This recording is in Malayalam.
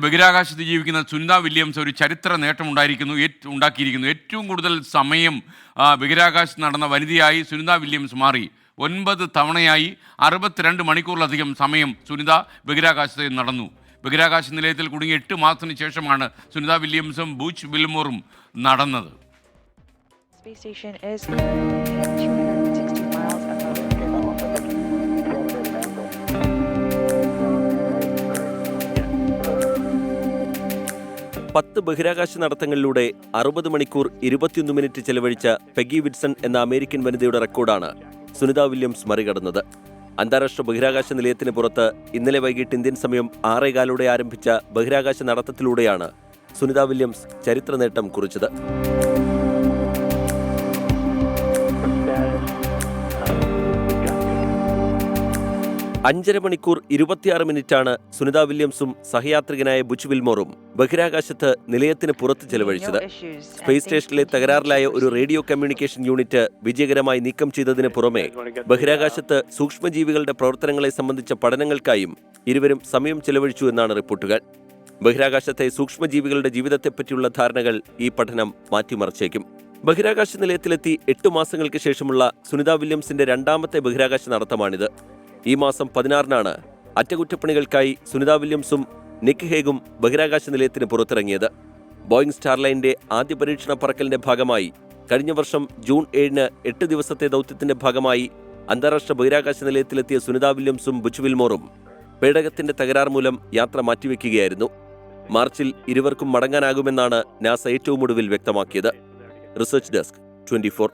ബഹിരാകാശത്ത് ജീവിക്കുന്ന സുനിത വില്യംസ് ഒരു ചരിത്ര നേട്ടം ഉണ്ടാക്കിയിരിക്കുന്നു. ഏറ്റവും കൂടുതൽ സമയം ബഹിരാകാശത്ത് നടന്ന വനിതയായി സുനിത വില്യംസ് മാറി. 9 തവണയായി 62 മണിക്കൂറിലധികം സമയം സുനിത ബഹിരാകാശത്ത് നടന്നു. ബഹിരാകാശ നിലയത്തിൽ കുടുങ്ങി 8 മാസത്തിന് ശേഷമാണ് സുനിത വില്യംസും ബുച്ച് വിൽമോറും നടന്നത്. Space station is 260 miles above. 10 ബഹിരാകാശ നടത്തങ്ങളിലൂടെ 60 മണിക്കൂർ 21 മിനിറ്റ് ചെലവഴിച്ച പെഗി വിറ്റ്സൺ എന്ന അമേരിക്കൻ വനിതയുടെ റെക്കോർഡാണ് സുനിത വില്യംസ് മറികടന്നത്. അന്താരാഷ്ട്ര ബഹിരാകാശ നിലയത്തിന് പുറത്ത് ഇന്നലെ വൈകിട്ട് ഇന്ത്യൻ സമയം 6:15 ആരംഭിച്ച ബഹിരാകാശ നടത്തത്തിലൂടെയാണ് സുനിത വില്യംസ് ചരിത്ര നേട്ടം കുറിച്ചത്. 5.5 മണിക്കൂർ 26 മിനിറ്റാണ് സുനിത വില്യംസും സഹയാത്രികനായ ബുച്ച് വിൽമോറും ബഹിരാകാശത്ത് നിലയത്തിന് പുറത്ത് ചെലവഴിച്ചത്. സ്പേസ് സ്റ്റേഷനിലെ തകരാറിലായ ഒരു റേഡിയോ കമ്മ്യൂണിക്കേഷൻ യൂണിറ്റ് വിജയകരമായി നീക്കം ചെയ്തതിന് പുറമെ ബഹിരാകാശത്ത് സൂക്ഷ്മജീവികളുടെ പ്രവർത്തനങ്ങളെ സംബന്ധിച്ച പഠനങ്ങൾക്കായും ഇരുവരും സമയം ചെലവഴിച്ചു എന്നാണ് റിപ്പോർട്ടുകൾ. ബഹിരാകാശത്തെ സൂക്ഷ്മജീവികളുടെ ജീവിതത്തെപ്പറ്റിയുള്ള ധാരണകൾ ഈ പഠനം മാറ്റിമറിച്ചേക്കും. ബഹിരാകാശ നിലയത്തിലെത്തി 8 മാസങ്ങൾക്ക് ശേഷമുള്ള സുനിത വില്യംസിന്റെ രണ്ടാമത്തെ ബഹിരാകാശ നടത്തമാണിത്. ഈ മാസം 16-നാണ് അറ്റകുറ്റപ്പണികൾക്കായി സുനിത വില്യംസും നിക് ഹേഗും ബഹിരാകാശ നിലയത്തിന് പുറത്തിറങ്ങിയത്. ബോയിങ് സ്റ്റാർലൈനിന്റെ ആദ്യ പരീക്ഷണ പറക്കലിന്റെ ഭാഗമായി കഴിഞ്ഞ വർഷം ജൂൺ 7-ന് 8 ദിവസത്തെ ദൗത്യത്തിന്റെ ഭാഗമായി അന്താരാഷ്ട്ര ബഹിരാകാശ നിലയത്തിലെത്തിയ സുനിത വില്യംസും ബുച്ച് വിൽമോറും പേടകത്തിന്റെ തകരാർ മൂലം യാത്ര മാറ്റിവെക്കുകയായിരുന്നു. മാർച്ചിൽ ഇരുവർക്കും മടങ്ങാനാകുമെന്നാണ് നാസ ഏറ്റവും ഒടുവിൽ വ്യക്തമാക്കിയത്. Research desk 24.